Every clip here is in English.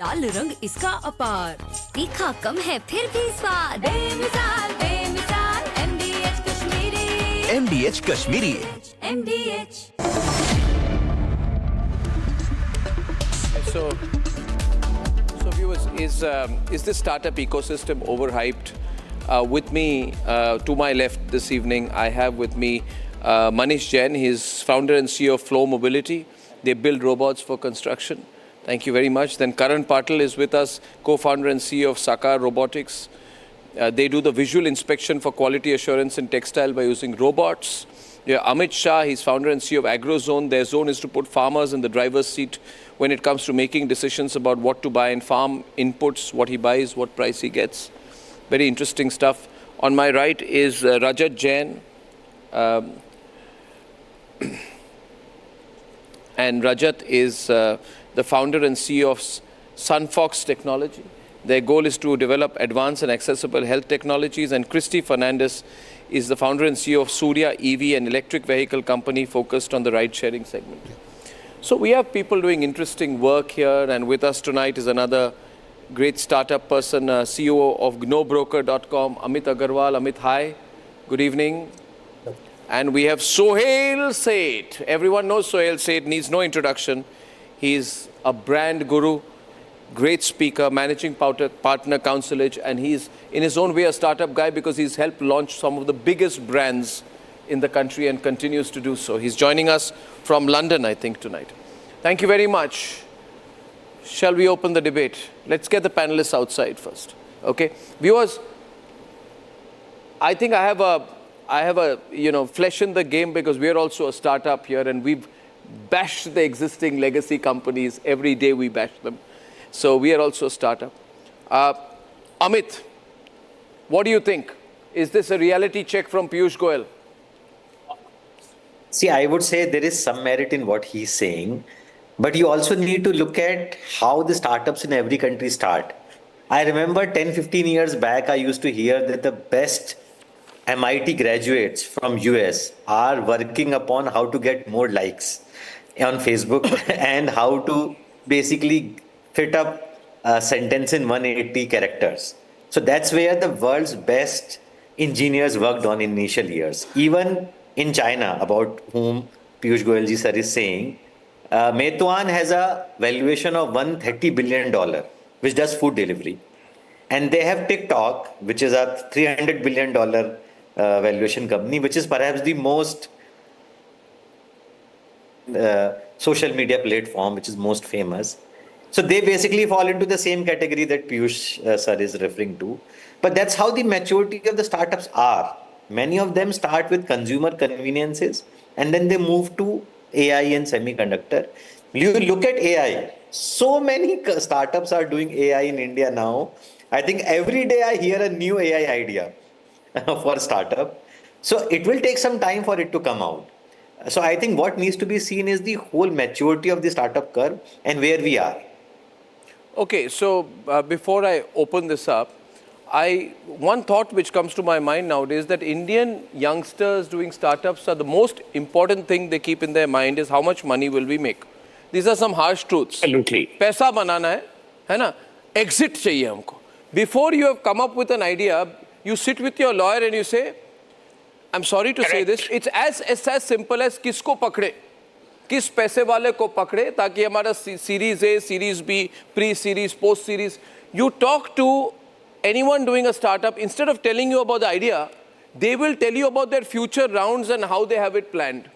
लाल रंग इसका अपार, तीखा कम है फिर भी स्वाद, बेमिसाल बेमिसाल MDH Kashmiri, MDH Kashmiri. MDH। So viewers, is this startup ecosystem overhyped? With me, to my left this evening, I have with me Manish Jain. He's founder and CEO of Flow Mobility. They build robots for construction. Thank you very much. Then Karan Patil is with us, co-founder and CEO of Sakar Robotics. They do the visual inspection for quality assurance in textile by using robots. Yeah, Amit Shah, he's founder and CEO of AgroZone. Their zone is to put farmers in the driver's seat when it comes to making decisions about what to buy in farm inputs, what he buys, what price he gets. Very interesting stuff. On my right is Rajat Jain. And Rajat is the founder and CEO of Sunfox Technology. Their goal is to develop advanced and accessible health technologies. And Christy Fernandez is the founder and CEO of Surya EV, an electric vehicle company focused on the ride-sharing segment. So we have people doing interesting work here, and with us tonight is another great startup person, CEO of GnoBroker.com, Amit Agarwal. Amit, hi. Good evening. And we have Sohail Seth. Everyone knows Sohail Seth, needs no introduction. He's a brand guru, great speaker, managing partner, Counselage, and he's in his own way a startup guy because he's helped launch some of the biggest brands in the country and continues to do so. He's joining us from London, I think, tonight. Thank you very much. Shall we open the debate? Let's get the panelists outside first. Okay, viewers, I think I have a flesh in the game because we're also a startup here and we've bashed the existing legacy companies. Every day we bash them. So we are also a startup. Amit, what do you think? Is this a reality check from Piyush Goyal? See, I would say there is some merit in what he's saying, but you also need to look at how the startups in every country start. I remember 10, 15 years back, I used to hear that the best MIT graduates from US are working upon how to get more likes on Facebook and how to basically fit up a sentence in 180 characters. So that's where the world's best engineers worked on in initial years. Even in China, about whom Piyush Goyal ji sir is saying, Meituan has a valuation of $130 billion, which does food delivery. And they have TikTok, which is a $300 billion valuation company, which is perhaps the most social media platform, which is most famous. So they basically fall into the same category that Piyush sir is referring to. But that's how the maturity of the startups are. Many of them start with consumer conveniences and then they move to AI and semiconductor. You look at AI, so many startups are doing AI in India now. I think every day I hear a new AI idea for startup. So it will take some time for it to come out. So I think what needs to be seen is the whole maturity of the startup curve and where we are. Okay, so before I open this up, one thought which comes to my mind nowadays that Indian youngsters doing startups are the most important thing they keep in their mind is how much money will we make. These are some harsh truths. Absolutely. पैसा बनाना है ना? Exit चाहिए हमको. Before you have come up with an idea, you sit with your lawyer and you say, I'm sorry to say this, it's as simple as किसको पकड़े, किस पैसे वाले को पकड़े ताकि हमारा series A, series B, pre-series, post-series. You talk to anyone doing a startup, instead of telling you about the idea, they will tell you about their future rounds and how they have it planned.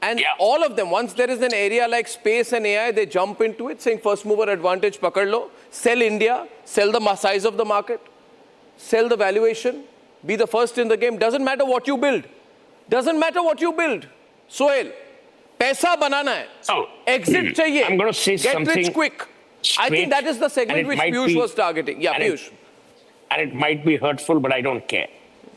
And all of them, once there is an area like space and AI, they jump into it saying first mover advantage, pakad lo, sell India, sell the size of the market, sell the valuation, be the first in the game. Doesn't matter what you build. Doesn't matter what you build. Sohail, paisa banana hai. So, Exit chahiye. I'm going to say Get something rich quick. I straight, think that is the segment which Piyush was targeting. Yeah, Piyush. And it might be hurtful, but I don't care.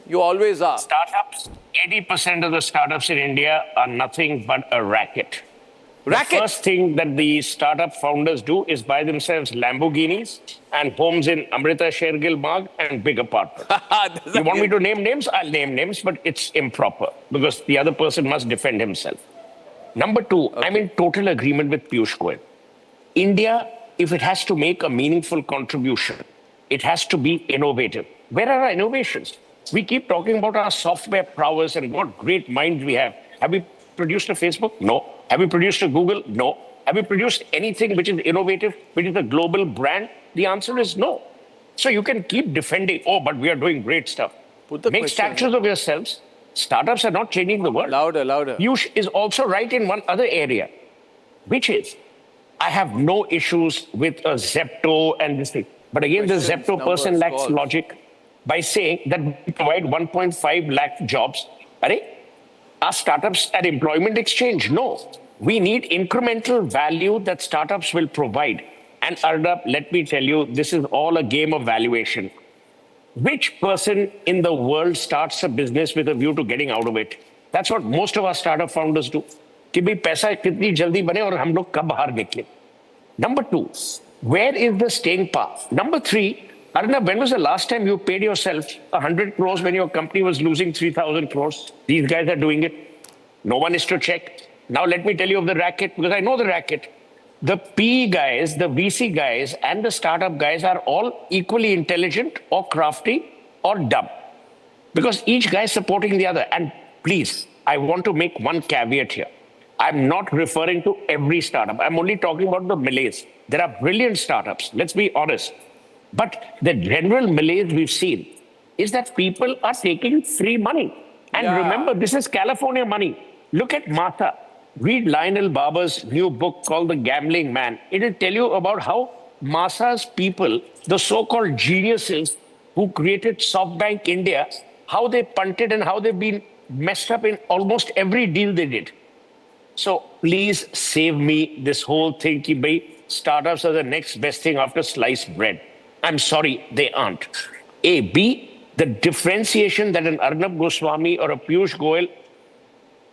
You always are. Startups, 80% of the startups in India are nothing but a racket. Racket? The first thing that the startup founders do is buy themselves Lamborghinis and homes in Amrita Shergill Marg and big apartments. You want me to name names? I'll name names, but it's improper because the other person must defend himself. Number two, I'm in total agreement with Piyush Goyal. India if it has to make a meaningful contribution, it has to be innovative. Where are our innovations? We keep talking about our software prowess and what great minds we have. Have we produced a Facebook? No. Have we produced a Google? No. Have we produced anything which is innovative, which is a global brand? The answer is no. So you can keep defending, oh, but we are doing great stuff. Put the Make question, statues of yourselves. Startups are not changing the world. Louder, louder. Piyush is also right in one other area, which is, I have no issues with a Zepto and this thing. But again, Questions, the Zepto person numbers, lacks calls. logic by saying that we provide 1.5 lakh jobs. Are startups at employment exchange? No. We need incremental value that startups will provide. And Arnab, let me tell you, this is all a game of valuation. Which person in the world starts a business with a view to getting out of it? That's what most of our startup founders do. कि भाई पैसा कितनी जल्दी बने और हम लोग कब बाहर निकले. Number two, where is the staying power? Number three, Arnab, when was the last time you paid yourself 100 crores when your company was losing 3,000 crores? These guys are doing it. No one is to check. Now let me tell you of the racket, because I know the racket. The PE guys, the VC guys, and the startup guys are all equally intelligent or crafty or dumb, because each guy is supporting the other. And please, I want to make one caveat here. I'm not referring to every startup. I'm only talking about the malaise. There are brilliant startups, let's be honest. But the general malaise we've seen is that people are taking free money. And remember, this is California money. Look at Martha. Read Lionel Barber's new book called The Gambling Man. It will tell you about how Masa's people, the so-called geniuses who created SoftBank India, how they punted and how they've been messed up in almost every deal they did. So please save me this whole thing ki bhai, startups are the next best thing after sliced bread. I'm sorry, they aren't. A. B, the differentiation that an Arnab Goswami or a Piyush Goyal,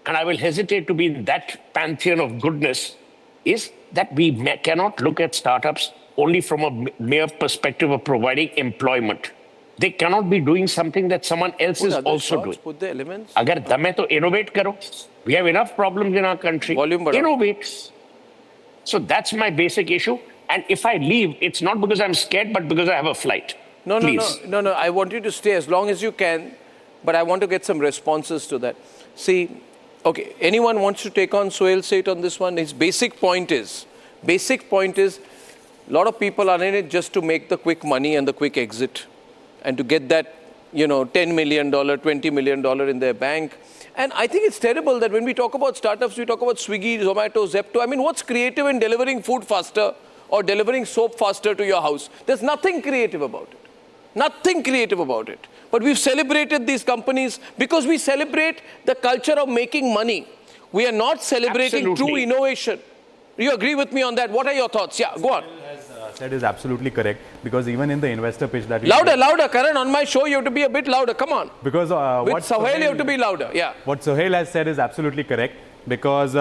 and I will hesitate to be in that pantheon of goodness, is that we cannot look at startups only from a mere perspective of providing employment. They cannot be doing something that someone else is also doing. Put the elements. Agar dam hai to innovate karo. We have enough problems in our country. Volume badhao. Innovate. So that's my basic issue. And if I leave, it's not because I'm scared, but because I have a flight. No, Please. no. I want you to stay as long as you can, but I want to get some responses to that. See, okay, anyone wants to take on Sohail Seth on this one? His basic point is, a lot of people are in it just to make the quick money and the quick exit and to get that, $10 million, $20 million in their bank. And I think it's terrible that when we talk about startups, we talk about Swiggy, Zomato, Zepto. I mean, what's creative in delivering food faster or delivering soap faster to your house? There's nothing creative about it. Nothing creative about it. But we've celebrated these companies because we celebrate the culture of making money. We are not celebrating true innovation. Do you agree with me on that? What are your thoughts? Yeah, go on. Said is absolutely correct, because even in the investor pitch that Louder, Karan. On my show, you have to be a bit louder. Come on. Because With Sohail, you have to be louder. Yeah. What Sohail has said is absolutely correct, because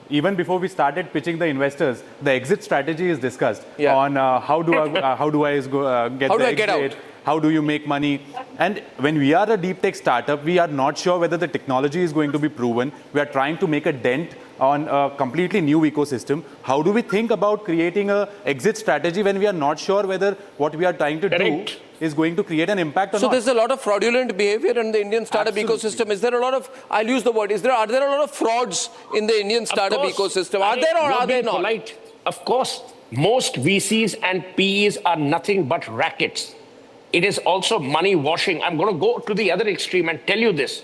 even before we started pitching the investors, the exit strategy is discussed on how do I get out? How do you make money? And when we are a deep tech startup, we are not sure whether the technology is going to be proven. We are trying to make a dent on a completely new ecosystem. How do we think about creating an exit strategy when we are not sure whether what we are trying to do is going to create an impact or not? So there's a lot of fraudulent behavior in the Indian startup ecosystem. Is there a lot of, I'll use the word, are there a lot of frauds in the Indian startup ecosystem? Are there or are there not? Polite. Of course, most VCs and PEs are nothing but rackets. It is also money washing. I'm going to go to the other extreme and tell you this.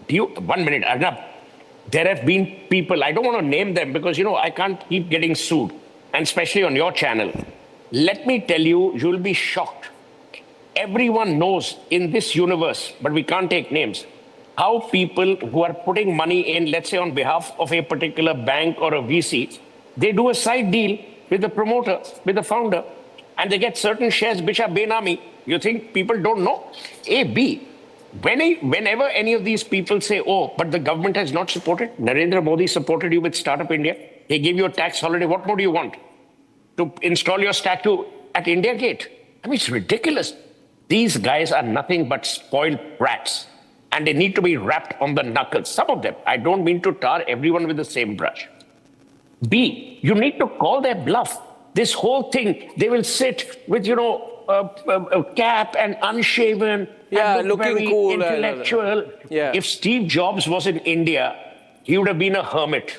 1 minute, Arnab. There have been people, I don't want to name them because, I can't keep getting sued, and especially on your channel. Let me tell you, you'll be shocked. Everyone knows in this universe, but we can't take names, how people who are putting money in, let's say on behalf of a particular bank or a VC, they do a side deal with the promoter, with the founder, and they get certain shares which are benami. You think people don't know? A, B. Whenever any of these people say, oh, but the government has not supported, Narendra Modi supported you with Startup India, he gave you a tax holiday, what more do you want? To install your statue at India Gate? I mean, it's ridiculous. These guys are nothing but spoiled brats, and they need to be wrapped on the knuckles. Some of them. I don't mean to tar everyone with the same brush. B, you need to call their bluff. this whole thing, they will sit with, a cap and unshaven, Yeah, and look looking very cool, intellectual. Yeah. If Steve Jobs was in India, he would have been a hermit.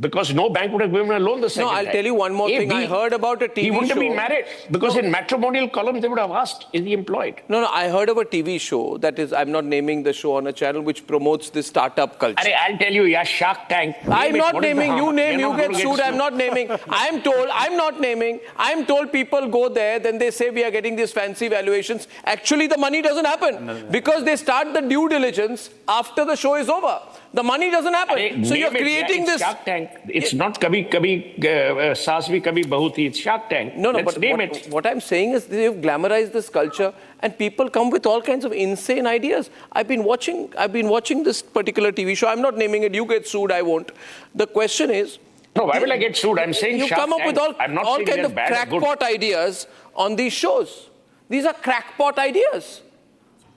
Because no bank would have given him a loan the second No, I'll time. tell you one more A, thing. I B, heard about a TV show. He wouldn't have been married. Because in matrimonial columns, they would have asked, is he employed? No, I heard of a TV show, that is, I'm not naming the show, on a channel which promotes this startup culture. I'll tell you, Shark Tank. I'm not What is the naming, you harm? name, You're you not get gonna sued, I'm not naming. I'm not naming. I'm told people go there, then they say we are getting these fancy valuations. Actually, the money doesn't happen because they start the due diligence after the show is over. The money doesn't happen. So you're creating this. Shark Tank. It's not Kabhi Saas Bhi Kabhi Bahu Thi. It's Shark Tank. No, Let's but name it. what I'm saying is they've glamorized this culture and people come with all kinds of insane ideas. I've been watching this particular TV show. I'm not naming it. You get sued, I won't. The question is, No, why will I get sued? I'm saying you Shark come up Tank. with all saying kinds they're of bad or good. crackpot ideas on these shows. These are crackpot ideas.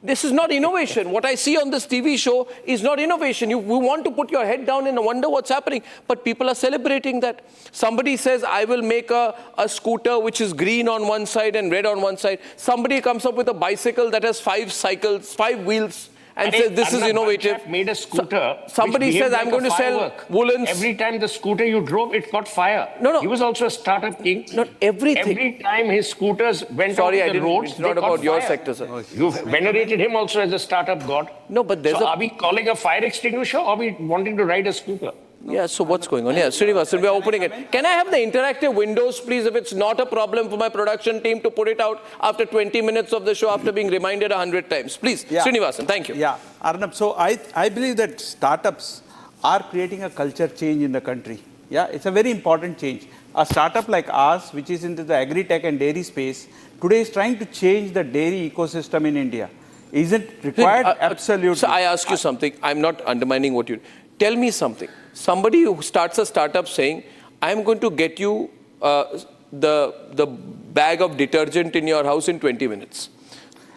This is not innovation. What I see on this TV show is not innovation. You want to put your head down and wonder what's happening. But people are celebrating that. Somebody says, I will make a scooter which is green on one side and red on one side. Somebody comes up with a bicycle that has 5 wheels. And says this is innovative. Made a scooter. Somebody says I'm going to sell woolens. Every time the scooter you drove, it caught fire. No. He was also a startup king. Not everything. Every time his scooters went Sorry, on I the didn't. roads, It's not about your sector, sir. You venerated him also as a startup god. No, but there's Are we calling a fire extinguisher or are we wanting to ride a scooter? Yeah, so what's going on? Yeah, Srinivasan, we are opening it. Can I have the interactive windows, please, if it's not a problem for my production team to put it out after 20 minutes of the show after being reminded 100 times? Please, Srinivasan, thank you. Yeah, Arnab, so I believe that startups are creating a culture change in the country. Yeah, it's a very important change. A startup like ours, which is into the agri-tech and dairy space, today is trying to change the dairy ecosystem in India. Is it required? Absolutely. So I ask you something. I'm not undermining what you... Tell me something. Somebody who starts a startup saying, I'm going to get you the bag of detergent in your house in 20 minutes.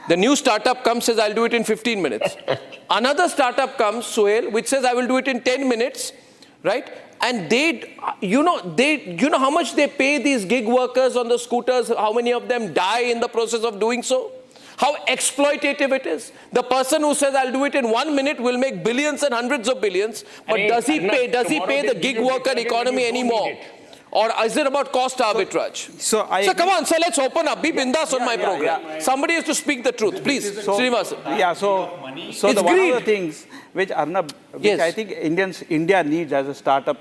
The new startup comes, says, I'll do it in 15 minutes. Another startup comes, Suhail, which says, I will do it in 10 minutes, right? And you know how much they pay these gig workers on the scooters, how many of them die in the process of doing so? How exploitative it is. The person who says, I'll do it in 1 minute will make billions and hundreds of billions. But does he pay the gig worker economy anymore? Or is it about cost arbitrage? So come on, sir, let's open up. Be bindas on my program. Somebody has to speak the truth. Please, Srinivasan. Yeah, so the one of the things which Arnab, which I think India needs as a startup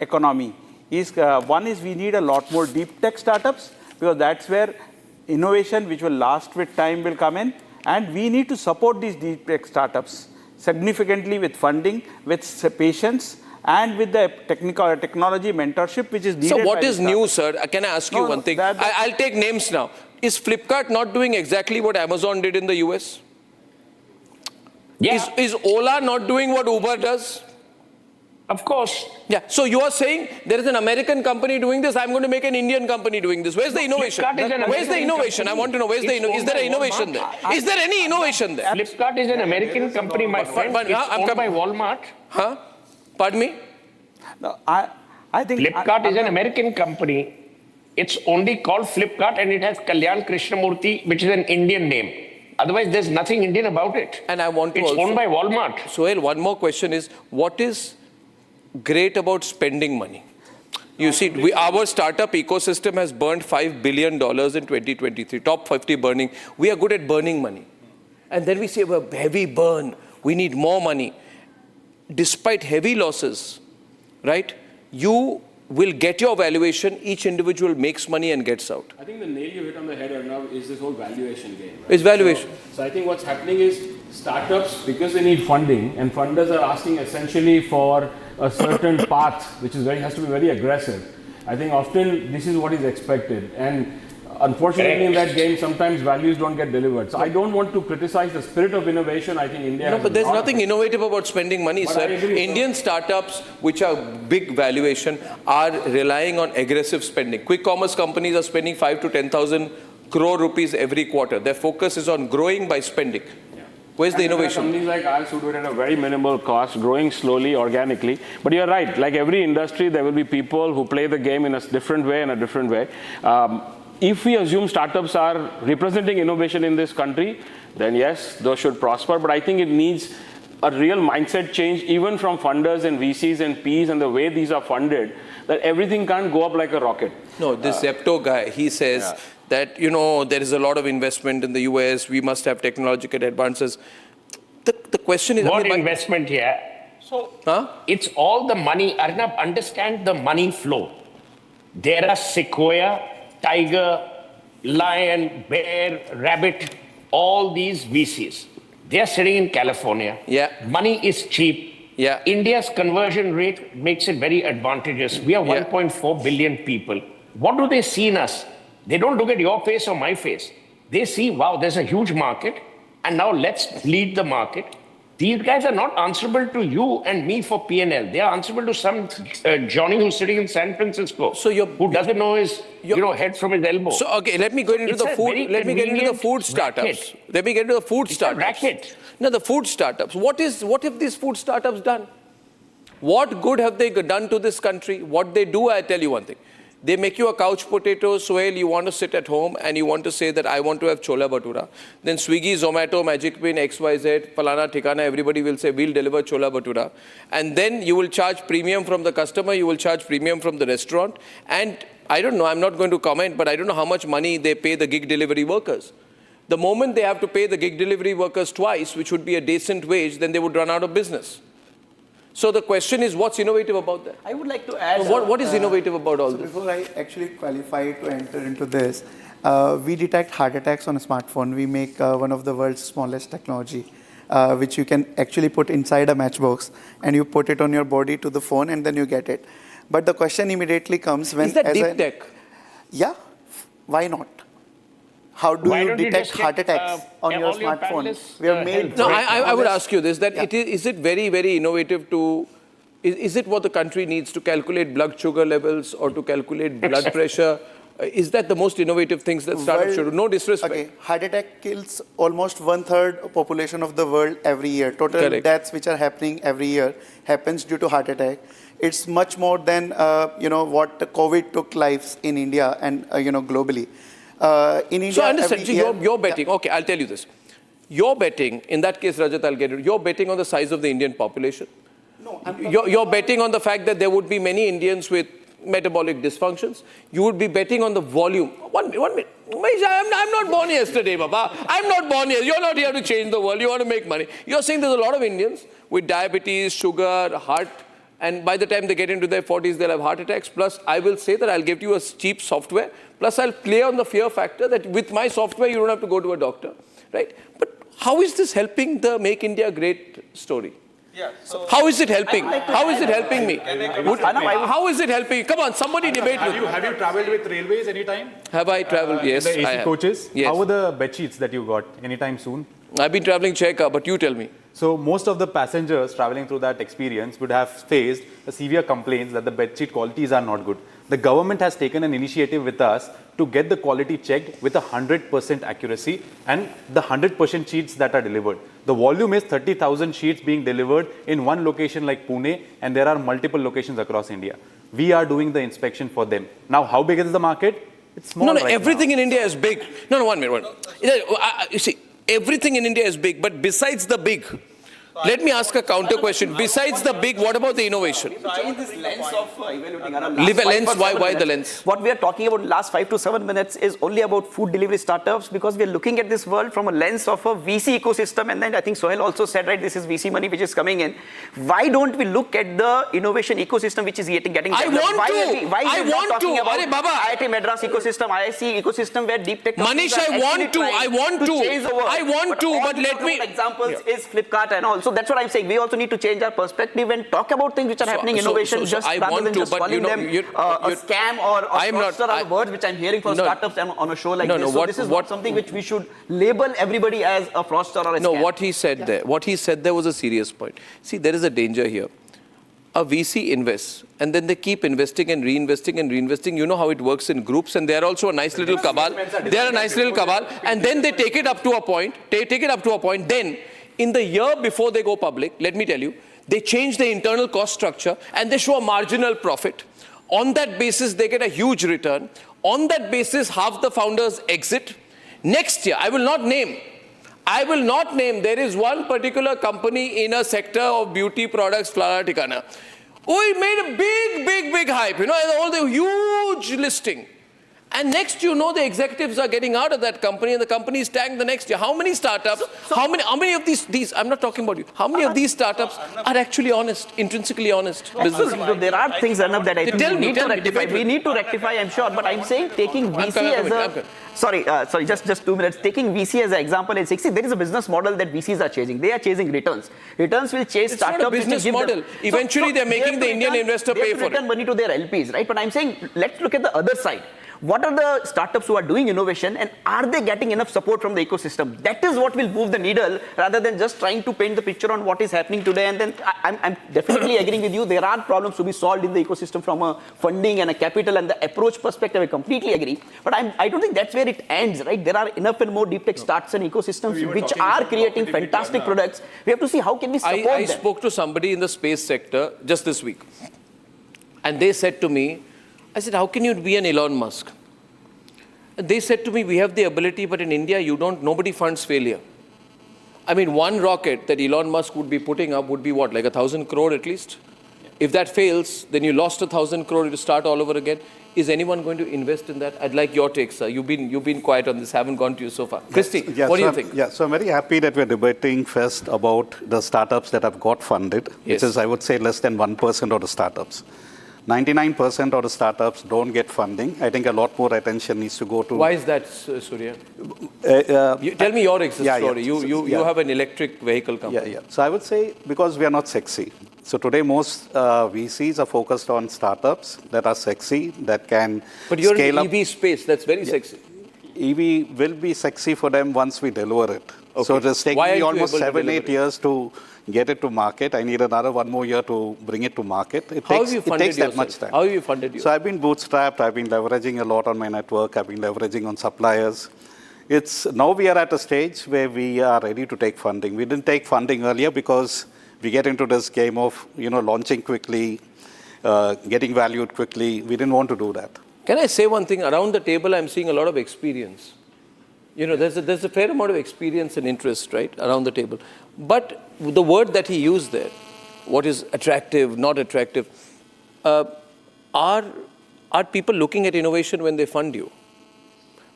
economy is, one is we need a lot more deep tech startups, because that's where innovation which will last with time will come in, and we need to support these deep tech startups significantly with funding, with patience, and with the technology mentorship which is needed. So what is new, sir? Can I ask you one thing? I'll take names now. Is Flipkart not doing exactly what Amazon did in the US? Yeah. Is Ola not doing what Uber does? Of course. Yeah. So you are saying there is an American company doing this, I'm going to make an Indian company doing this. Where's the innovation? Where's the innovation? I want to know, where's the innovation? Is there an innovation there? Is there any innovation there? Flipkart is an American company, my friend. It's owned by Walmart. Huh? Pardon me? No, I think Flipkart is an American company. It's only called Flipkart and it has Kalyan Krishnamurthy, which is an Indian name. Otherwise, there's nothing Indian about it. And I want to It's also... owned by Walmart. Suhail, one more question is, what is great about spending money? You see, our startup ecosystem has burned $5 billion in 2023, top 50 burning. We are good at burning money. And then we say, well, heavy burn, we need more money. Despite heavy losses, right, you will get your valuation, each individual makes money and gets out. I think the nail you hit on the head, Arnab, is this whole valuation game. Right? It's valuation. So I think what's happening is startups, because they need funding, and funders are asking essentially for a certain path, which has to be very aggressive. I think often this is what is expected. And unfortunately, in that game, sometimes values don't get delivered. So I don't want to criticize the spirit of innovation. I think India... No, but there's nothing innovative about spending money, sir. Indian startups, which are big valuation, are relying on aggressive spending. Quick commerce companies are spending 5 to 10,000 crore rupees every quarter. Their focus is on growing by spending. Where's the innovation? Companies like ours who do it at a very minimal cost, growing slowly, organically. But you're right, like every industry, there will be people who play the game in a different way, If we assume startups are representing innovation in this country, then yes, those should prosper. But I think it needs a real mindset change, even from funders and VCs and Ps and the way these are funded, that everything can't go up like a rocket. No, this Zepto guy, he says that, there is a lot of investment in the US, we must have technological advances. The question is... What investment here? It's all the money. Arnab, understand the money flow. There are sequoia, tiger, lion, bear, rabbit, all these VCs. They are sitting in California. Yeah. Money is cheap. Yeah. India's conversion rate makes it very advantageous. We are 1.4 billion people. What do they see in us? They don't look at your face or my face. They see, wow, there's a huge market, and now let's lead the market. These guys are not answerable to you and me for P&L. They are answerable to some Johnny who's sitting in San Francisco, who doesn't know his head from his elbow. So, okay, let me get into the food startups. Let me get into the food startups. Racket. No, the food startups. What have these food startups done? What good have they done to this country? What they do, I tell you one thing. They make you a couch potato, Sohail, you want to sit at home and you want to say that I want to have chola bhatura. Then Swiggy, Zomato, Magic Pin, XYZ, Falana, Tikana, everybody will say, we'll deliver chola bhatura. And then you will charge premium from the customer, you will charge premium from the restaurant. And I don't know, I'm not going to comment, but I don't know how much money they pay the gig delivery workers. The moment they have to pay the gig delivery workers twice, which would be a decent wage, then they would run out of business. So the question is, what's innovative about that? I would like to add... What is innovative about all this? Before I actually qualify to enter into this, we detect heart attacks on a smartphone. We make one of the world's smallest technology, which you can actually put inside a matchbox, and you put it on your body to the phone, and then you get it. But the question immediately comes when... Is that deep tech? Yeah, why not? How do you detect heart attacks on your smartphone? We have made... No, I would ask you this, that is it very, very innovative to... Is it what the country needs to calculate blood sugar levels or to calculate blood pressure? Is that the most innovative things that startups should do? No disrespect. Okay, heart attack kills almost 1/3 of population of the world every year. Total deaths which are happening every year happens due to heart attack. It's much more than, what COVID took lives in India and, globally. In India, so I understand. You're betting. Okay, I'll tell you this. You're betting, in that case, Rajat, I'll get it. You're betting on the size of the Indian population. No, you're betting on the fact that there would be many Indians with metabolic dysfunctions. You would be betting on the volume. One minute. I'm not born yesterday, Baba. I'm not born here. You're not here to change the world. You want to make money. You're saying there's a lot of Indians with diabetes, sugar, heart, and by the time they get into their 40s, they'll have heart attacks. Plus, I will say that I'll give you a cheap software. Plus, I'll play on the fear factor that with my software, you don't have to go to a doctor, right? But how is this helping the Make India Great story? Yeah, so how is it helping? How is it helping me? How is it helping? Come on, somebody debate with me. Have you traveled with railways anytime? Have I traveled? Yes, the AC I have. coaches? Yes. How were the bed sheets that you got anytime soon? I've been traveling Cheka, but you tell me. So most of the passengers traveling through that experience would have faced a severe complaints that the bedsheet qualities are not good. The government has taken an initiative with us to get the quality checked with 100% accuracy and the 100% sheets that are delivered. The volume is 30,000 sheets being delivered in one location like Pune, and there are multiple locations across India. We are doing the inspection for them. Now, how big is the market? It's small. No, everything in India is big. No, 1 minute. You see, everything in India is big, but besides the big, let me ask a counter question. Besides the big, what about the innovation? Change this lens of evaluating. Leave a lens. Why the lens? What we are talking about last 5 to 7 minutes is only about food delivery startups, because we are looking at this world from a lens of a VC ecosystem. And then I think Sohail also said, right, this is VC money which is coming in. Why don't we look at the innovation ecosystem which is getting developed? I want to. IIT Madras ecosystem, IIC ecosystem, where deep tech Manish, I want to. But let me. Examples is Flipkart and all. So that's what I'm saying. We also need to change our perspective and talk about things which are happening, innovation, rather than just calling them a scam or a fraudster are the words which I'm hearing for startups on a show like this. So this is not something which we should label everybody as a fraudster or a scam. No, what he said there was a serious point. See, there is a danger here. A VC invests, and then they keep investing and reinvesting and reinvesting. You know how it works in groups, and they're also a nice little cabal. They're a nice little cabal, and then they take it up to a point. Then, in the year before they go public, let me tell you, they change the internal cost structure and they show a marginal profit. On that basis, they get a huge return. On that basis, half the founders exit. Next year, I will not name, there is one particular company in a sector of beauty products, Flora Tikana. Oh, it made a big hype, all the huge listing. And next, the executives are getting out of that company and the company is tanked the next year. How many startups, how many of these, I'm not talking about you, how many of these startups are actually honest, intrinsically honest business? There are things, Arnab, that I think we need to rectify. We need to rectify, I'm sure, but I'm saying taking VC as a... Sorry, just 2 minutes. Taking VC as an example is, see, there is a business model that VCs are chasing. They are chasing returns. Returns will chase startups. It's not a business model. Eventually, they're making the Indian investor pay for it. They return money to their LPs, right? But I'm saying, let's look at the other side. What are the startups who are doing innovation and are they getting enough support from the ecosystem? That is what will move the needle rather than just trying to paint the picture on what is happening today. And then I'm definitely agreeing with you. There are problems to be solved in the ecosystem from a funding and a capital and the approach perspective. I completely agree. But I don't think that's where it ends, right? There are enough and more deep tech startups and ecosystems which are creating fantastic products. We have to see how can we support them. I spoke to somebody in the space sector just this week. And they said to me, I said, how can you be an Elon Musk? And they said to me, we have the ability, but in India, nobody funds failure. I mean, one rocket that Elon Musk would be putting up would be what, like 1,000 crore at least? Yeah. If that fails, then you lost 1,000 crore to start all over again. Is anyone going to invest in that? I'd like your take, sir. You've been quiet on this. Haven't gone to you so far. Christy, what do you think? Yeah, so I'm very happy that we're debating first about the startups that have got funded, which is, I would say, less than 1% of the startups. 99% of the startups don't get funding. I think a lot more attention needs to go to... Why is that, Surya? Tell me your exit story. You have an electric vehicle company. So I would say because we are not sexy. So today most VCs are focused on startups that are sexy, that can But you're in the EV space. That's very sexy. EV will be sexy for them once we deliver it. Okay. So it has taken me almost 7-8 years to get it to market. I need another 1 more year to bring it to market. It takes that much time. How have you funded yourself? So I've been bootstrapped. I've been leveraging a lot on my network. I've been leveraging on suppliers. Now we are at a stage where we are ready to take funding. We didn't take funding earlier because we get into this game of launching quickly, getting valued quickly. We didn't want to do that. Can I say one thing? Around the table, I'm seeing a lot of experience. There's a fair amount of experience and interest, right, around the table. But the word that he used there, what is attractive, not attractive, are people looking at innovation when they fund you?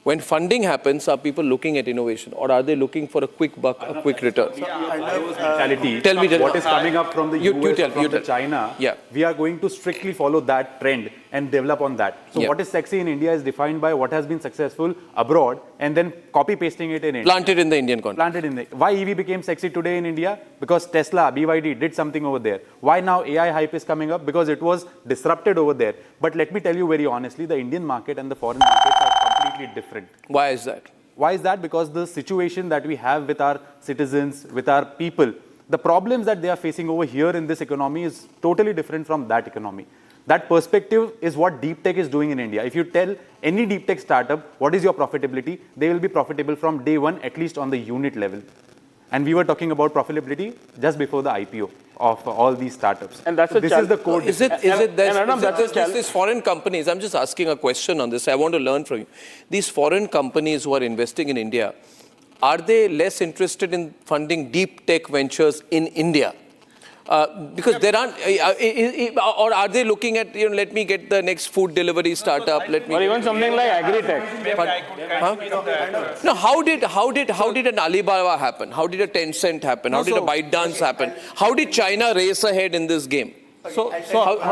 When funding happens, are people looking at innovation, or are they looking for a quick buck, a quick return? Tell me what is coming up from the US, from China. Yeah. We are going to strictly follow that trend and develop on that. So what is sexy in India is defined by what has been successful abroad and then copy pasting it in India. Planted in the Indian context. Why EV became sexy today in India? Because Tesla, BYD did something over there. Why now AI hype is coming up? Because it was disrupted over there. But let me tell you very honestly, the Indian market and the foreign markets are completely different. Why is that? Why is that? Because the situation that we have with our citizens, with our people, the problems that they are facing over here in this economy is totally different from that economy. That perspective is what deep tech is doing in India. If you tell any deep tech startup, what is your profitability, they will be profitable from day one, at least on the unit level. And we were talking about profitability just before the IPO of all these startups. And that's this is the core. Is these foreign companies, I'm just asking a question on this. I want to learn from you. These foreign companies who are investing in India, are they less interested in funding deep tech ventures in India? Because there aren't, or are they looking at, let me get the next food delivery startup, or even something like agri-tech. No, how did an Alibaba happen? How did a Tencent happen? How did a ByteDance happen? How did China race ahead in this game? How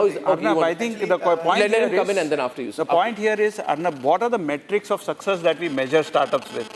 is Arnab, I think the point let him come in and then after you. The point here is, Arnab, what are the metrics of success that we measure startups with?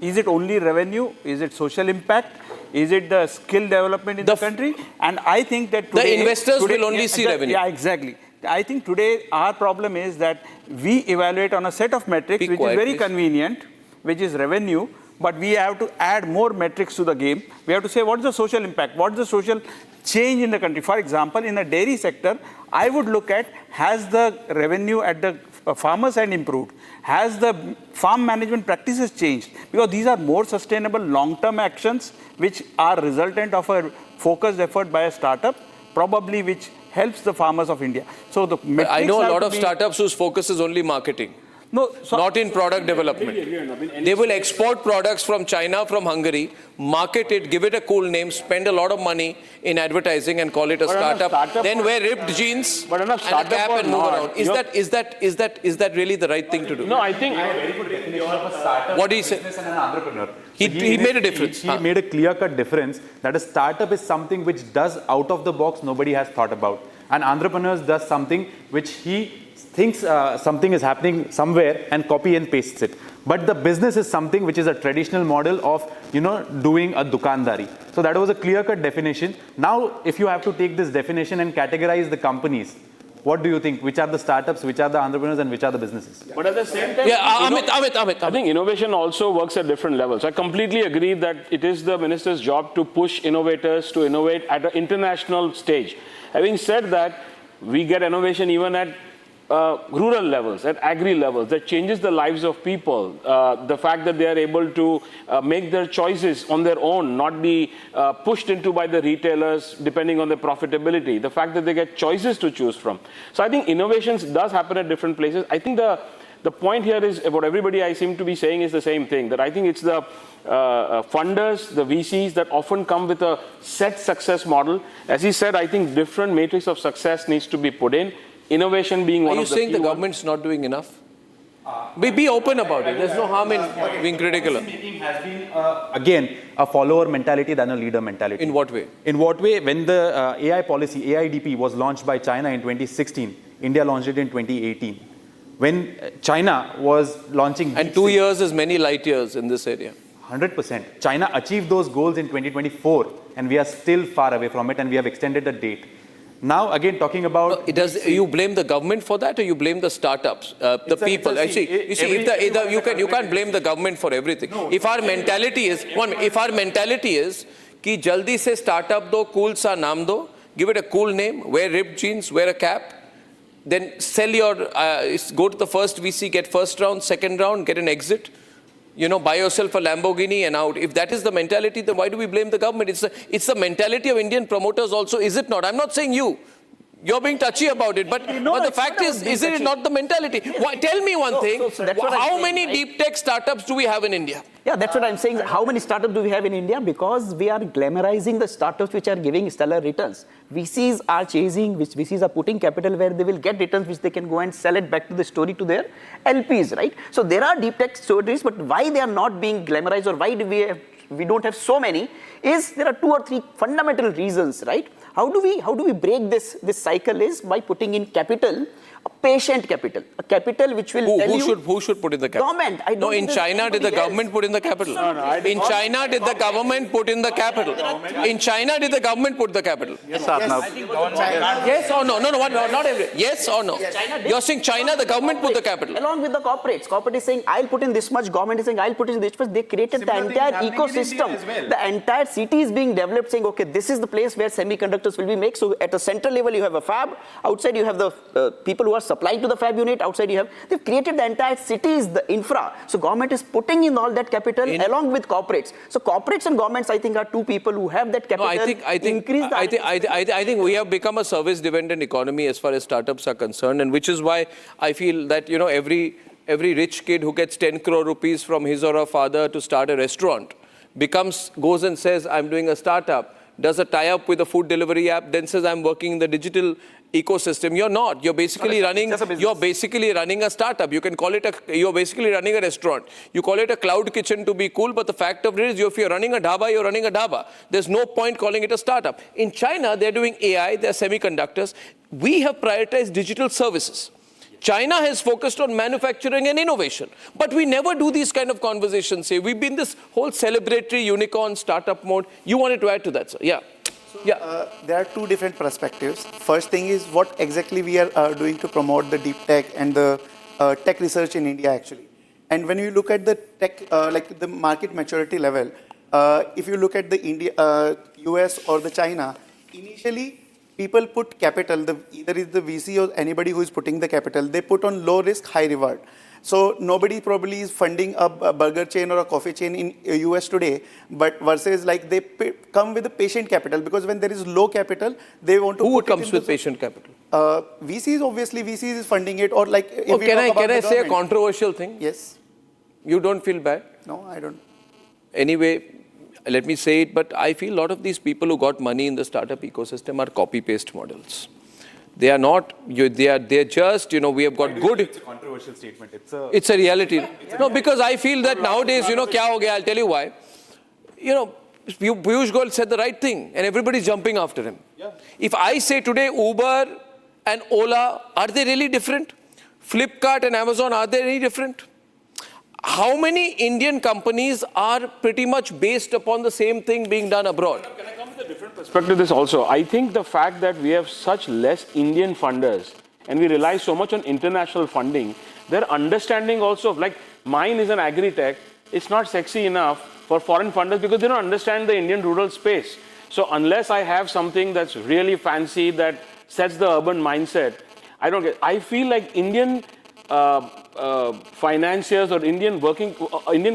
Is it only revenue? Is it social impact? Is it the skill development in the country? And I think that today... The investors will only see revenue. Yeah, exactly. I think today our problem is that we evaluate on a set of metrics which is very convenient, which is revenue, but we have to add more metrics to the game. We have to say, what is the social impact? What is the social change in the country? For example, in the dairy sector, I would look at, has the revenue at the farmers and improved? Has the farm management practices changed? Because these are more sustainable long-term actions which are resultant of a focused effort by a startup, probably which helps the farmers of India. So the I know a lot of startups whose focus is only marketing. No, not in product development. They will export products from China, from Hungary, market it, give it a cool name, spend a lot of money in advertising and call it a startup. Then wear ripped jeans and a cap and move around. Is that really the right thing to do? No, I think what he said. An entrepreneur. He made a difference. He made a clear-cut difference that a startup is something which does out of the box nobody has thought about. And entrepreneurs does something which he thinks something is happening somewhere and copy and pastes it. But the business is something which is a traditional model of, doing a dukandari. So that was a clear-cut definition. Now, if you have to take this definition and categorize the companies, what do you think? Which are the startups, which are the entrepreneurs, and which are the businesses? But at the same time, Amit. I think innovation also works at different levels. I completely agree that it is the minister's job to push innovators to innovate at an international stage. Having said that, we get innovation even at rural levels, at agri levels, that changes the lives of people. The fact that they are able to make their choices on their own, not be pushed into by the retailers depending on their profitability. The fact that they get choices to choose from. So I think innovations does happen at different places. I think the point here is what everybody I seem to be saying is the same thing, that I think it's the funders, the VCs that often come with a set success model. As he said, I think different matrix of success needs to be put in. Innovation being one of the Are you saying the government's not doing enough? Be open about it. There's no harm in being critical. Making has been, again, a follower mentality than a leader mentality. In what way? In what way? When the AI policy, AIDP, was launched by China in 2016, India launched it in 2018. When China was launching... And 2 years is many light years in this area. 100%. China achieved those goals in 2024, and we are still far away from it, and we have extended the date. Now, again, talking about... You blame the government for that, or you blame the startups, the people? You can't blame the government for everything. No, if our mentality is कि जल्दी से startup दो, cool सा नाम दो, give it a cool name, wear ripped jeans, wear a cap, then sell your, go to the first VC, get first round, second round, get an exit. Buy yourself a Lamborghini and out. If that is the mentality, then why do we blame the government? It's the mentality of Indian promoters also, is it not? I'm not saying you. You're being touchy about it, but the fact is it not the mentality? Why, tell me one thing. How many deep tech startups do we have in India? Yeah, that's what I'm saying. How many startups do we have in India? Because we are glamorizing the startups which are giving stellar returns. VCs are chasing, which VCs are putting capital where they will get returns which they can go and sell it back to the story to their LPs, right? So there are deep tech stories, but why they are not being glamorized or why do we don't have so many is there are 2 or 3 fundamental reasons, right? How do we break this cycle is by putting in capital, a patient capital, a capital which will who should put in the capital? Government. No, in China, did the government put in the capital? In China, did the government put in the capital? In China, did the government put the capital? Yes, Arnab. Yes or no? No, not every. Yes or no? You're saying China, the government put the capital? Along with the corporates. Corporate is saying, I'll put in this much. Government is saying, I'll put in this much. They created the entire ecosystem. The entire city is being developed saying, okay, this is the place where semiconductors will be made. So at a central level, you have a fab. Outside, you have the people who are supplying to the fab unit. Outside, they've created the entire cities, the infra. So government is putting in all that capital along with corporates. So corporates and governments, I think, are two people who have that capital. No, I think we have become a service-dependent economy as far as startups are concerned, and which is why I feel that every rich kid who gets 10 crore rupees from his or her father to start a restaurant goes and says, I'm doing a startup, does a tie-up with a food delivery app, then says, I'm working in the digital ecosystem. You're not. You're basically running a startup. You can call it you're basically running a restaurant. You call it a cloud kitchen to be cool, but the fact of it is, if you're running a dhaba, you're running a dhaba. There's no point calling it a startup. In China, they're doing AI, they're semiconductors. We have prioritized digital services. China has focused on manufacturing and innovation. But we never do these kind of conversations here. We've been this whole celebratory unicorn startup mode. You wanted to add to that, sir? Yeah. There are 2 different perspectives. First thing is what exactly we are doing to promote the deep tech and the tech research in India, actually. And when you look at the tech, like the market maturity level, if you look at the US or the China, initially people put capital, either is the VC or anybody who is putting the capital, they put on low risk, high reward. So nobody probably is funding a burger chain or a coffee chain in US today, but versus like they come with a patient capital, because when there is low capital, they want to. Who comes with patient capital? VCs, obviously, VCs is funding it, or like. If can I say a controversial thing? Yes. You don't feel bad? No, I don't. Anyway, let me say it, but I feel a lot of these people who got money in the startup ecosystem are copy-paste models. They are not, they're just, we have got good. It's a controversial statement. It's a reality. No, because I feel that nowadays, kya ho gaya, I'll tell you why. Piyush Goyal said the right thing and everybody's jumping after him. Yeah. If I say today Uber and Ola, are they really different? Flipkart and Amazon, are they any different? How many Indian companies are pretty much based upon the same thing being done abroad? Can I come with a different perspective to this also? I think the fact that we have such less Indian funders and we rely so much on international funding, their understanding also of, like, mine is an agri-tech, it's not sexy enough for foreign funders because they don't understand the Indian rural space. So unless I have something that's really fancy that sets the urban mindset, I feel like Indian financiers or Indian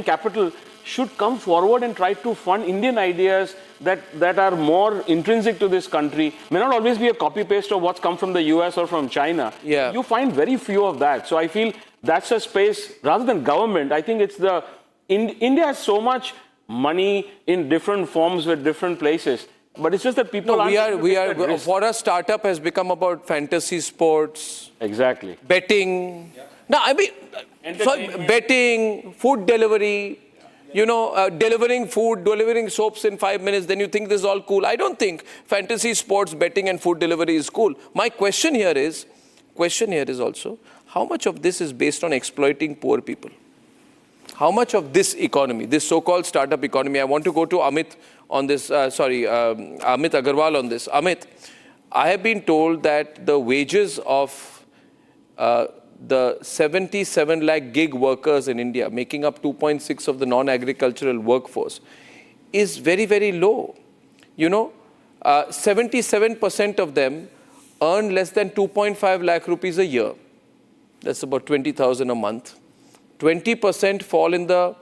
capital should come forward and try to fund Indian ideas that are more intrinsic to this country. May not always be a copy-paste of what's come from the US or from China. Yeah. You find very few of that. So I feel that's a space, rather than government, I think it's India has so much money in different forms with different places. But it's just that people for us, startup has become about fantasy sports. Exactly. Betting. Yeah. No, I mean, betting, food delivery, delivering food, delivering soaps in 5 minutes, then you think this is all cool. I don't think fantasy sports, betting and food delivery is cool. My question here is also, how much of this is based on exploiting poor people? How much of this economy, this so-called startup economy, I want to go to Amit on this, Amit Agarwal on this. Amit, I have been told that the wages of the 77 lakh gig workers in India, making up 2.6 of the non-agricultural workforce, is very, very low. 77% of them earn less than 2.5 lakh rupees a year. That's about 20,000 a month. 20% fall in the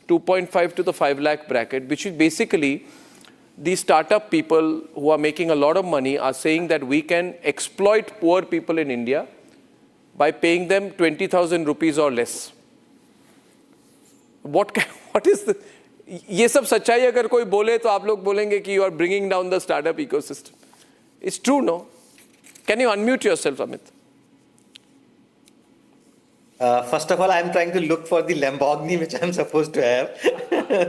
2.5 to the 5 lakh bracket, which is basically these startup people who are making a lot of money are saying that we can exploit poor people in India by paying them 20,000 rupees or less. What is the... ये सब सच्चाई अगर कोई बोले तो आप लोग बोलेंगे कि you are bringing down the startup ecosystem. It's true, no? Can you unmute yourself, Amit? First of all, I'm trying to look for the Lamborghini which I'm supposed to have,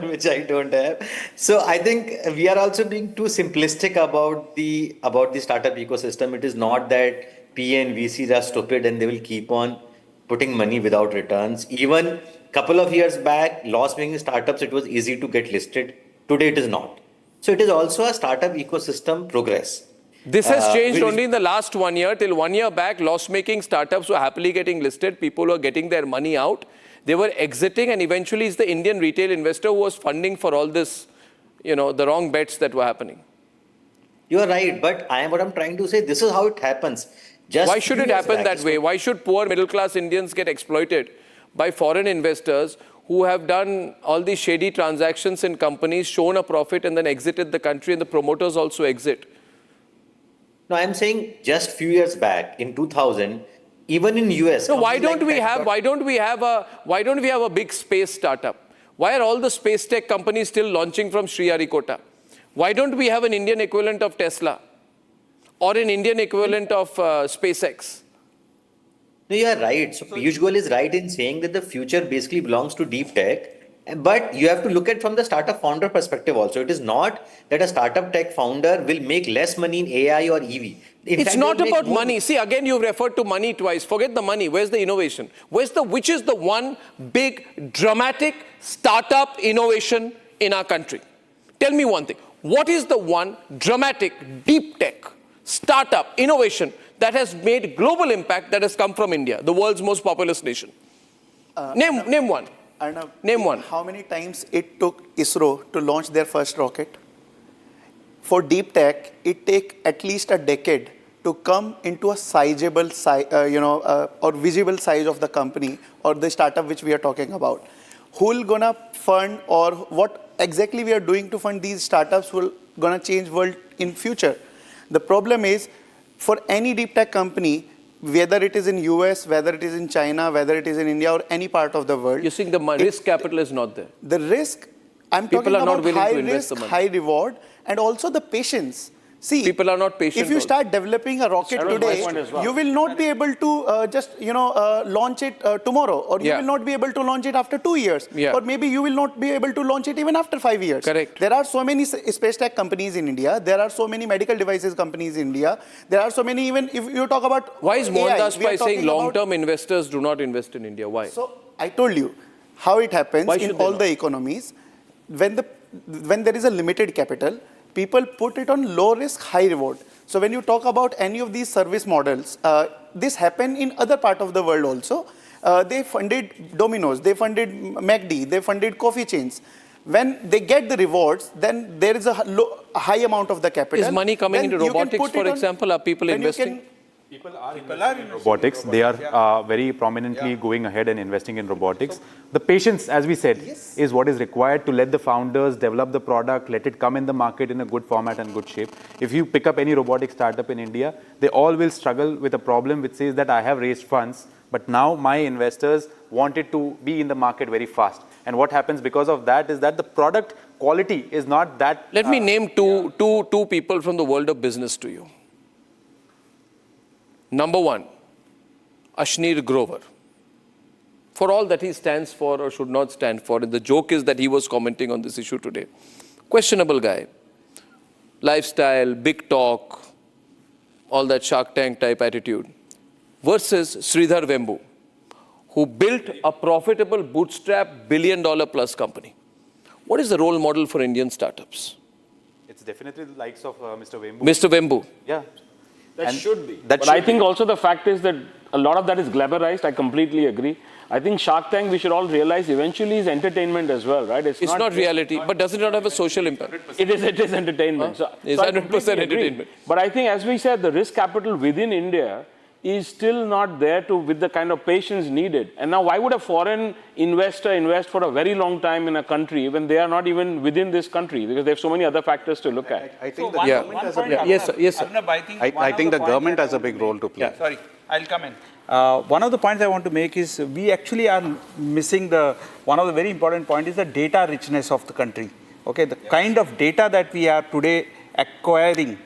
which I don't have. So I think we are also being too simplistic about the startup ecosystem. It is not that PA and VCs are stupid and they will keep on putting money without returns. Even a couple of years back, loss-making startups, it was easy to get listed. Today it is not. So it is also a startup ecosystem progress. This has changed only in the last 1 year. Till 1 year back, loss-making startups were happily getting listed. People were getting their money out. They were exiting, and eventually it's the Indian retail investor who was funding for all this, the wrong bets that were happening. You are right, but what I'm trying to say, this is how it happens. Why should it happen that way? Why should poor middle-class Indians get exploited by foreign investors who have done all these shady transactions in companies, shown a profit, and then exited the country, and the promoters also exit? No, I'm saying just few years back in 2000, even in US. So why don't we have a big space startup? Why are all the space tech companies still launching from Sriharikota? Why don't we have an Indian equivalent of Tesla or an Indian equivalent of SpaceX? No, you are right. So Piyush Goyal is right in saying that the future basically belongs to deep tech. But you have to look at from the startup founder perspective also. It is not that a startup tech founder will make less money in AI or EV. It's not about money. See, again, you've referred to money twice. Forget the money. Where's the innovation? Which is the one big, dramatic startup innovation in our country? Tell me one thing. What is the one dramatic, deep tech startup innovation that has made global impact that has come from India, the world's most populous nation? Name one. Name one. How many times it took ISRO to launch their first rocket? for deep tech, it takes at least a decade to come into a sizable or visible size of the company or the startup which we are talking about. Who will gonna fund, or what exactly we are doing to fund these startups will gonna change world in future. The problem is, for any deep tech company, whether it is in US, whether it is in China, whether it is in India or any part of the world. You're saying the risk capital is not there? The risk, I'm People talking are about not willing high to invest risk, the money. high reward, and also the patience. See, people are not patient. If you start developing a rocket today, you will not be able to just launch it tomorrow, or you will not be able to launch it after 2 years, or maybe you will not be able to launch it even after 5 years. Correct. There are so many space tech companies in India. There are so many medical devices companies in India. There are so many, even if you talk about why is Mohandas AI, Pai saying long-term investors do not invest in India? Why? So I told you how it happens in all the economies. When there is a limited capital, people put it on low risk, high reward. So when you talk about any of these service models, this happened in other part of the world also. They funded Domino's, they funded McD, they funded coffee chains. When they get the rewards, then there is a high amount of the capital. Is money coming into robotics, for example? Are people investing? People are in robotics. They are very prominently going ahead and investing in robotics. The patience, as we said, is what is required to let the founders develop the product, let it come in the market in a good format and good shape. If you pick up any robotic startup in India, they all will struggle with a problem which says that I have raised funds, but now my investors want it to be in the market very fast. And what happens because of that is that the product quality is not that... Let me name two people from the world of business to you. Number one, Ashneer Grover. For all that he stands for or should not stand for, and the joke is that he was commenting on this issue today. Questionable guy. Lifestyle, big talk, all that Shark Tank type attitude. Versus Sridhar Vembu, who built a profitable bootstrap billion-dollar plus company. What is the role model for Indian startups? It's definitely the likes of Mr. Vembu. Mr. Vembu. Yeah. That should be. But I think also the fact is that a lot of that is glamorized. I completely agree. I think Shark Tank, we should all realize, eventually is entertainment as well, right? It's not reality, but does it not have a social impact? It is entertainment. It's 100% entertainment. But I think, as we said, the risk capital within India is still not there with the kind of patience needed. And now, why would a foreign investor invest for a very long time in a country when they are not even within this country? Because they have so many other factors to look at. I think I think the government has a big role to play. Yeah, sorry, I'll come in. One of the points I want to make is we actually are missing one of the very important points is the data richness of the country. Okay, the kind of data that we are today acquiring,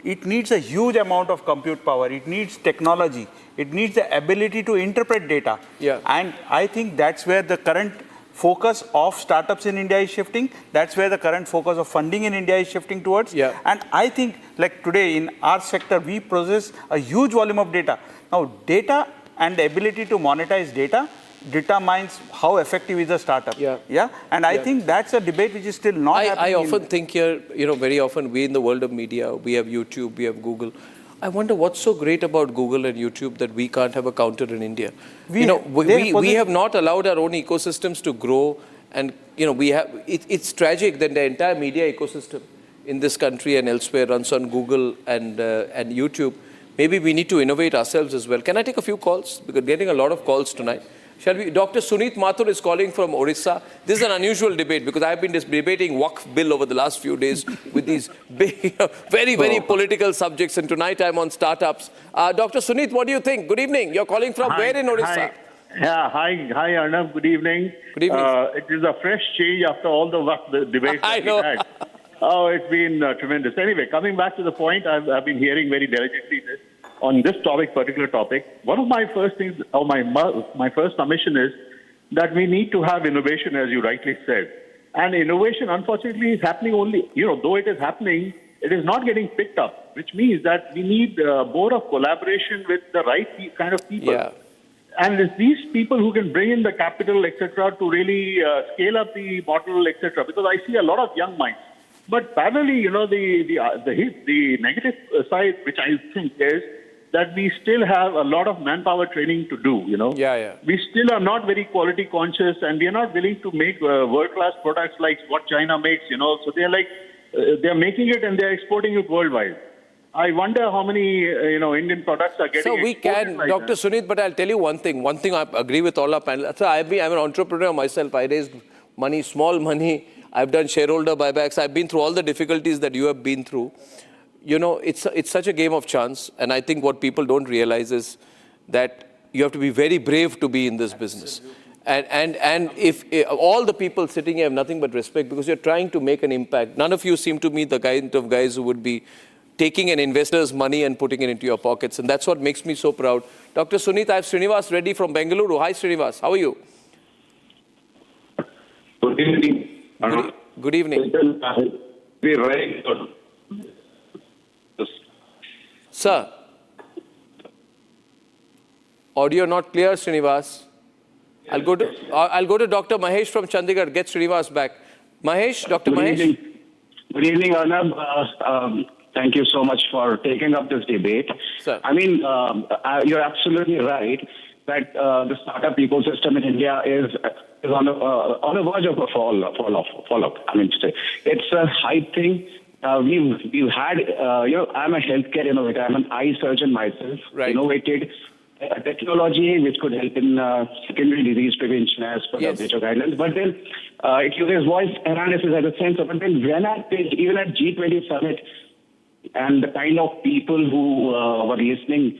it needs a huge amount of compute power. It needs technology. It needs the ability to interpret data. Yeah. And I think that's where the current focus of startups in India is shifting. That's where the current focus of funding in India is shifting towards. Yeah. And I think, like today in our sector, we process a huge volume of data. Now, data and the ability to monetize data determines how effective is a startup. Yeah. And I think that's a debate which is still not happening. I often think here, very often we in the world of media, we have YouTube, we have Google. I wonder what's so great about Google and YouTube that we can't have a counter in India. We have not allowed our own ecosystems to grow, and it's tragic that the entire media ecosystem in this country and elsewhere runs on Google and YouTube. Maybe we need to innovate ourselves as well. Can I take a few calls? Because we're getting a lot of calls tonight. Shall we? Dr. Suneet Mathur is calling from Orissa. This is an unusual debate because I've been debating Waqf bill over the last few days with these big, very, very political subjects. And tonight I'm on startups. Dr. Suneet, what do you think? Good evening. You're calling from where in Orissa? Hi, Arnab. Good evening. Good evening. It is a fresh change after all the Waqf debates that we had. Oh, it's been tremendous. Anyway, coming back to the point, I've been hearing very diligently on this particular topic. One of my first things, or my first submission is that we need to have innovation, as you rightly said. And innovation, unfortunately, is happening only, though it is happening, it is not getting picked up, which means that we need more of collaboration with the right kind of people. Yeah. And it's these people who can bring in the capital, etc., to really scale up the model, etc. Because I see a lot of young minds. But parallelly, the negative side, which I think is that we still have a lot of manpower training to do, Yeah. We still are not very quality conscious, and we are not willing to make world-class products like what China makes, So they're like, They're making it and they're exporting it worldwide. I wonder how many Indian products are getting. So we can, like Dr. Sunit, but I'll tell you one thing. One thing I agree with all our panelists. So I'm an entrepreneur myself. I raised money, small money. I've done shareholder buybacks. I've been through all the difficulties that you have been through. It's such a game of chance. And I think what people don't realize is that you have to be very brave to be in this business. And if all the people sitting here have nothing but respect because you're trying to make an impact. None of you seem to me the kind of guys who would be taking an investor's money and putting it into your pockets. And that's what makes me so proud. Dr. Sunit, I have Srinivas Reddy from Bengaluru. Hi, Srinivas. How are you? Good evening. Good evening. We're very good. Sir, audio not clear, Srinivas. I'll go to Dr. Mahesh from Chandigarh. Get Srinivas back. Mahesh, Dr. Mahesh. Good evening, Arnab. Thank you so much for taking up this debate. Sir. I mean, you're absolutely right that the startup ecosystem in India is on the verge of a fall off. I mean, it's a hype thing. We've had, I'm a healthcare innovator. I'm an eye surgeon myself. Right. Innovated technology which could help in secondary disease prevention as per the WHO guidelines. But then it uses voice analysis as a sensor. But then when even at G20 summit, and the kind of people who were listening,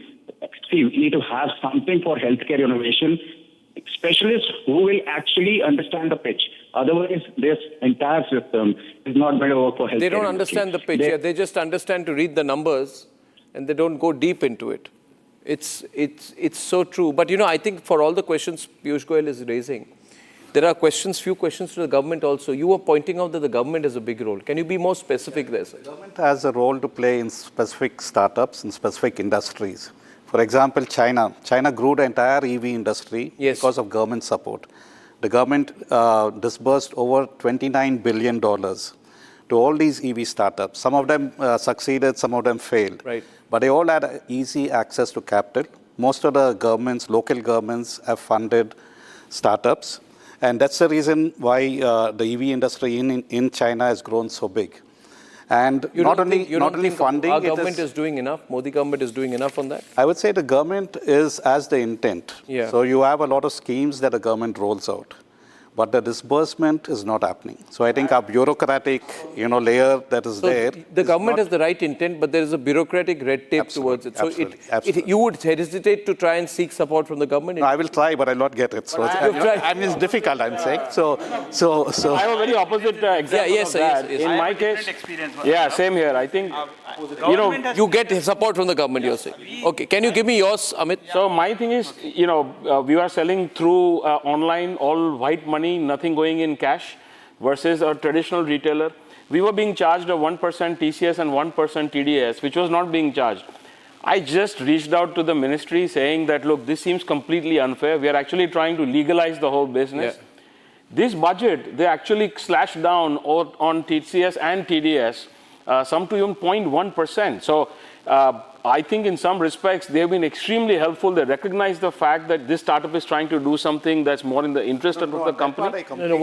see, we need to have something for healthcare innovation, specialists who will actually understand the pitch. Otherwise, this entire system is not going to work for healthcare. They don't understand the pitch. They just understand to read the numbers, and they don't go deep into it. It's so true. But I think for all the questions Piyush Goyal is raising, there are few questions to the government also. You were pointing out that the government has a big role. Can you be more specific there, sir? The government has a role to play in specific startups, in specific industries. For example, China grew the entire EV industry because of government support. The government disbursed over $29 billion to all these EV startups. Some of them succeeded, some of them failed. Right. But they all had easy access to capital. Most of the governments, local governments, have funded startups. And that's the reason why the EV industry in China has grown so big. And not only funding, our government is doing enough. Modi government is doing enough on that. I would say the government is as the intent. Yeah. So you have a lot of schemes that the government rolls out, but the disbursement is not happening. So I think our bureaucratic, layer that is there. The government has the right intent, but there is a bureaucratic red tape towards it. So you would hesitate to try and seek support from the government? No, I will try, but I'll not get it. So it's difficult, I'm saying. So I have a very opposite example of that. In my case, same here. I think, you get support from the government, you're saying. Okay, can you give me yours, Amit? So my thing is, we are selling through online, all white money, nothing going in cash, versus a traditional retailer. We were being charged a 1% TCS and 1% TDS, which was not being charged. I just reached out to the ministry saying that, look, this seems completely unfair. We are actually trying to legalize the whole business. Yeah. This budget, they actually slashed down on TCS and TDS, some to even 0.1%. So I think in some respects, they have been extremely helpful. They recognize the fact that this startup is trying to do something that's more in the interest of the company. You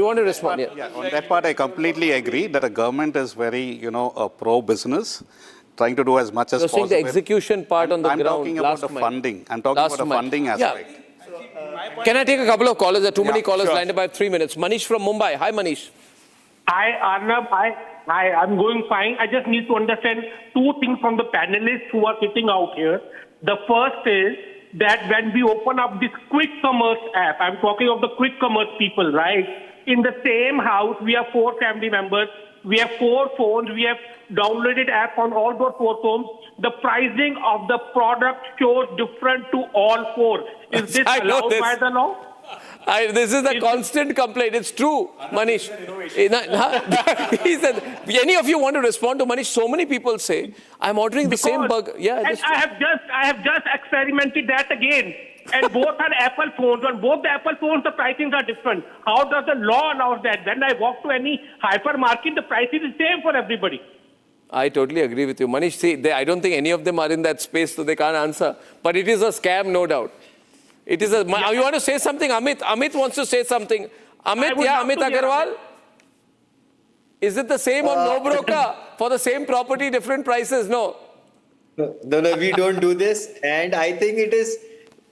want to respond? On that part, I completely agree that the government is very, pro-business, trying to do as much as possible. You're saying the execution part on the ground. I'm talking about the funding. I'm talking about the funding aspect. Yeah. Can I take a couple of callers? There are too many callers lined up. I have 3 minutes. Manish from Mumbai. Hi, Manish. Hi, Arnab. Hi, I'm going fine. I just need to understand two things from the panelists who are sitting out here. The first is that when we open up this quick commerce app, I'm talking of the quick commerce people, right? In the same house, we have 4 family members. We have 4 phones. We have downloaded app on all those 4 phones. The pricing of the product shows different to all 4. Is this allowed by the law? This is a constant complaint. It's true, Manish. He said, any of you want to respond to Manish? So many people say, I'm ordering the same burger. Yeah, and I have just experimented that again. And both are Apple phones. On both the Apple phones, the pricings are different. How does the law allow that? When I walk to any hypermarket, the price is the same for everybody. I totally agree with you. Manish, see, I don't think any of them are in that space, so they can't answer. But it is a scam, no doubt. It is a. You want to say something, Amit? Amit wants to say something. Amit Agarwal? Is it the same on no broker? For the same property, different prices? No. No, we don't do this. And I think it is,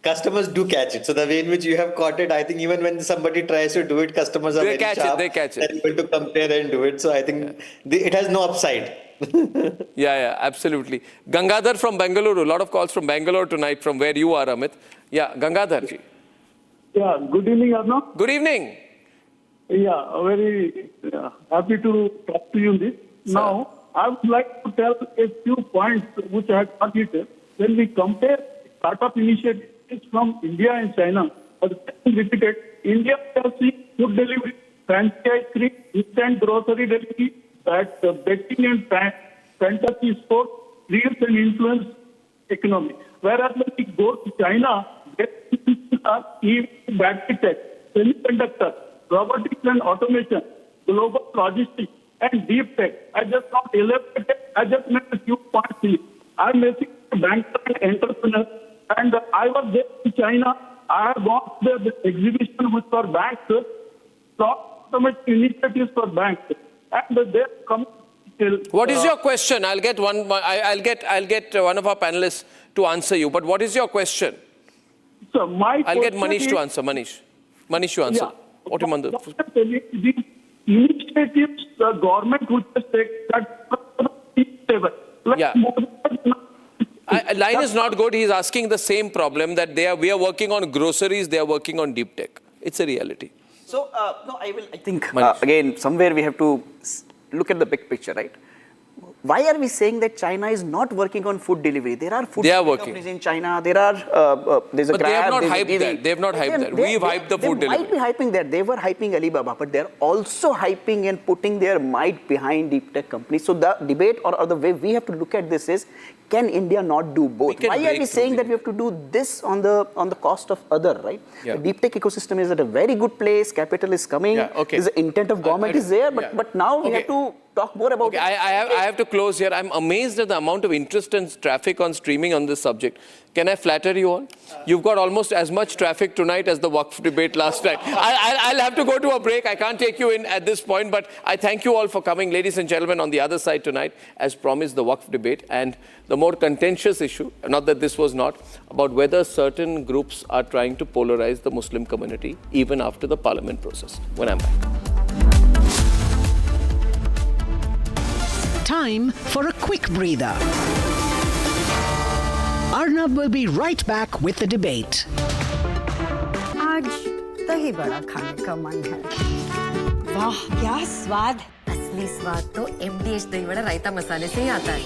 customers do catch it. So the way in which you have caught it, I think even when somebody tries to do it, customers are very sharp. They catch it. They're able to compare and do it. So I think it has no upside. Yeah, absolutely. Gangadhar from Bengaluru. A lot of calls from Bangalore tonight from where you are, Amit. Yeah, Gangadhar ji. Yeah, good evening, Arnab. Good evening. Yeah, very happy to talk to you on this. Sir. Now, I would like to tell a few points which I had not hit. When we compare startup initiatives from India and China, as repeated, India has seen food delivery, franchise cream, instant grocery delivery, that betting and fantasy sports creates and influence economy. Whereas when we go to China, they are battery tech, semiconductor, robotics and automation, global logistics, and deep tech. I just not elaborated. I just made a few points here. I'm basically a banker and entrepreneur, and I was there in China. I have gone to the exhibition which for banks, automatic initiatives for banks, and they come. What is your question? I'll get one of our panelists to answer you. But what is your question? So I'll get Manish to answer. Manish to answer. Yeah. What these initiatives, the government would just take that level. Yeah. Line is not good. He's asking the same problem that we are working on groceries, they are working on deep tech. It's a reality. So, I think, again, somewhere we have to look at the big picture, right? Why are we saying that China is not working on food delivery? There are food companies in China. There are, there's a But Grab, they have not hyped that. They have not hyped that. We've hyped the food delivery. They might be hyping that. They were hyping Alibaba, but they're also hyping and putting their might behind deep tech companies. So the debate or the way we have to look at this is, can India not do both? Why are we saying that we have to do this on the cost of other, right? Yeah. The deep tech ecosystem is at a very good place. Capital is coming. Yeah, okay. The intent of government is there, but now we have to talk more about it. I have to close here. I'm amazed at the amount of interest and traffic on streaming on this subject. Can I flatter you all? You've got almost as much traffic tonight as the Waqf debate last night. I'll have to go to a break. I can't take you in at this point, but I thank you all for coming. Ladies and gentlemen, on the other side tonight, as promised, the Waqf debate and the more contentious issue, not that this was not, about whether certain groups are trying to polarize the Muslim community even after the parliament process. When I'm back. Time for a quick breather. Arnab will be right back with the debate. आज दही बड़ा खाने का मन है। वाह क्या स्वाद! असली स्वाद तो MDH दही बड़ा रायता मसाले से ही आता है।